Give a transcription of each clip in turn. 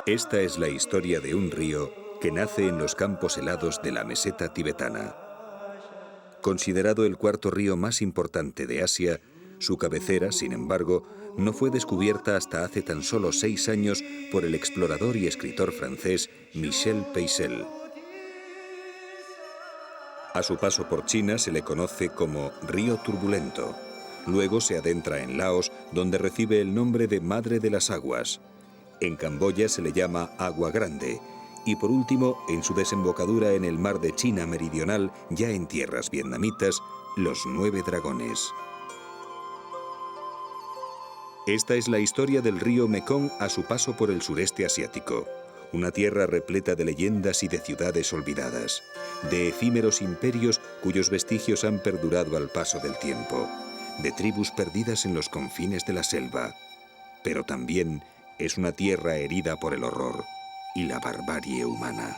Esta es la historia de un río que nace en los campos helados de la meseta tibetana. Considerado el cuarto río más importante de Asia, su cabecera, sin embargo, no fue descubierta hasta hace tan solo 6 años por el explorador y escritor francés Michel Peissel. A su paso por China se le conoce como Río Turbulento. Luego se adentra en Laos, donde recibe el nombre de Madre de las Aguas. En Camboya se le llama Agua Grande. Y por último, en su desembocadura en el mar de China Meridional, ya en tierras vietnamitas, los 9 dragones. Esta es la historia del río Mekong a su paso por el sureste asiático. Una tierra repleta de leyendas y de ciudades olvidadas, de efímeros imperios cuyos vestigios han perdurado al paso del tiempo, de tribus perdidas en los confines de la selva. Pero también es una tierra herida por el horror y la barbarie humana.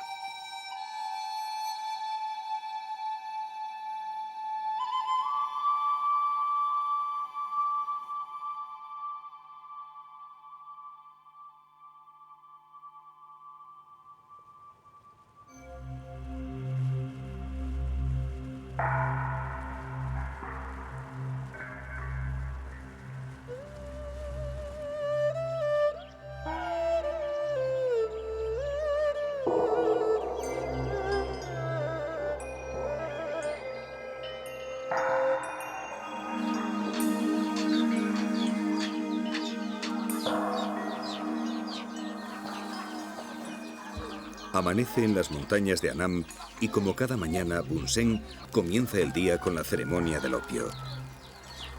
Amanece en las montañas de Annam y como cada mañana, Bun Sen comienza el día con la ceremonia del opio.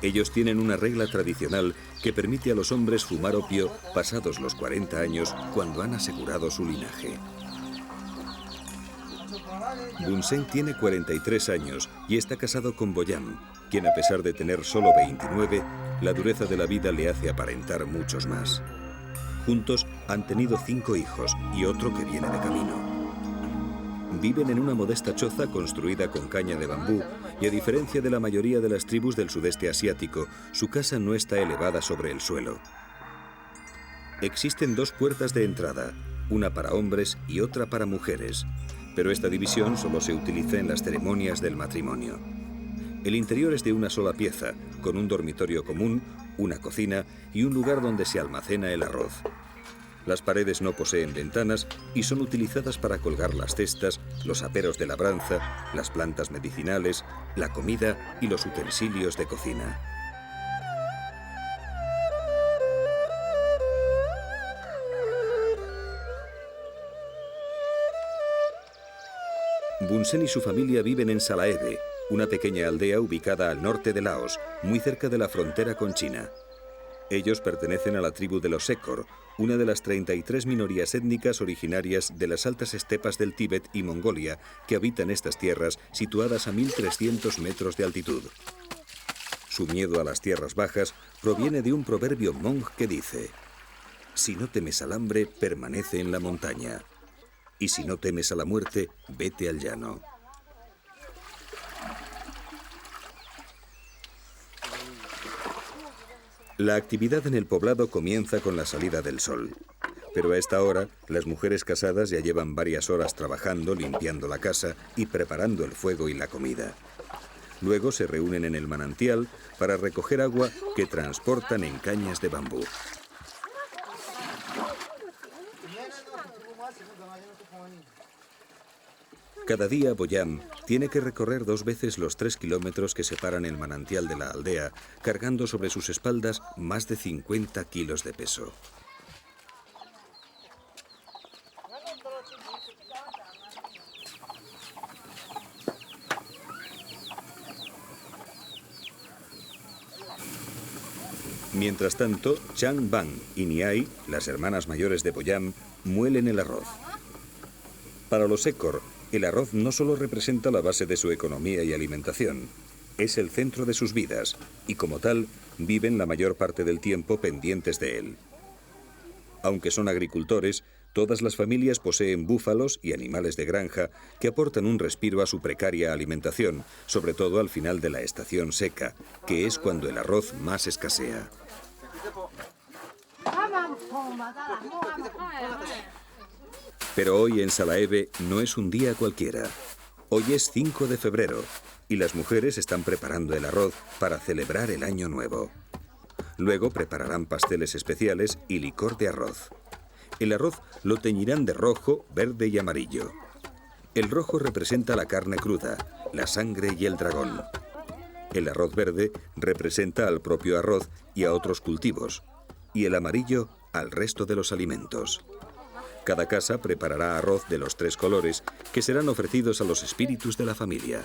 Ellos tienen una regla tradicional que permite a los hombres fumar opio pasados los 40 años cuando han asegurado su linaje. Bun Sen tiene 43 años y está casado con Boyam, quien a pesar de tener solo 29, la dureza de la vida le hace aparentar muchos más. Juntos han tenido 5 hijos y otro que viene de camino. Viven en una modesta choza construida con caña de bambú y a diferencia de la mayoría de las tribus del sudeste asiático, su casa no está elevada sobre el suelo. Existen 2 puertas de entrada, una para hombres y otra para mujeres, pero esta división solo se utiliza en las ceremonias del matrimonio. El interior es de una sola pieza, con un dormitorio común, una cocina y un lugar donde se almacena el arroz. Las paredes no poseen ventanas y son utilizadas para colgar las cestas, los aperos de labranza, las plantas medicinales, la comida y los utensilios de cocina. Bun Sen y su familia viven en Salaebe, una pequeña aldea ubicada al norte de Laos, muy cerca de la frontera con China. Ellos pertenecen a la tribu de los Sekor, una de las 33 minorías étnicas originarias de las altas estepas del Tíbet y Mongolia que habitan estas tierras situadas a 1300 metros de altitud. Su miedo a las tierras bajas proviene de un proverbio hmong que dice: si no temes al hambre, permanece en la montaña. Y si no temes a la muerte, vete al llano. La actividad en el poblado comienza con la salida del sol. Pero a esta hora, las mujeres casadas ya llevan varias horas trabajando, limpiando la casa y preparando el fuego y la comida. Luego se reúnen en el manantial para recoger agua que transportan en cañas de bambú. Cada día Boyam tiene que recorrer 2 veces los 3 kilómetros que separan el manantial de la aldea, cargando sobre sus espaldas más de 50 kilos de peso. Mientras tanto, Chang Bang y Niai, las hermanas mayores de Boyam, muelen el arroz. Para los Sekor, el arroz no solo representa la base de su economía y alimentación, es el centro de sus vidas y como tal viven la mayor parte del tiempo pendientes de él. Aunque son agricultores, todas las familias poseen búfalos y animales de granja que aportan un respiro a su precaria alimentación, sobre todo al final de la estación seca, que es cuando el arroz más escasea. Pero hoy en Salaeve no es un día cualquiera. Hoy es 5 de febrero y las mujeres están preparando el arroz para celebrar el año nuevo. Luego prepararán pasteles especiales y licor de arroz. El arroz lo teñirán de rojo, verde y amarillo. El rojo representa la carne cruda, la sangre y el dragón. El arroz verde representa al propio arroz y a otros cultivos, y el amarillo al resto de los alimentos. Cada casa preparará arroz de los 3 colores que serán ofrecidos a los espíritus de la familia.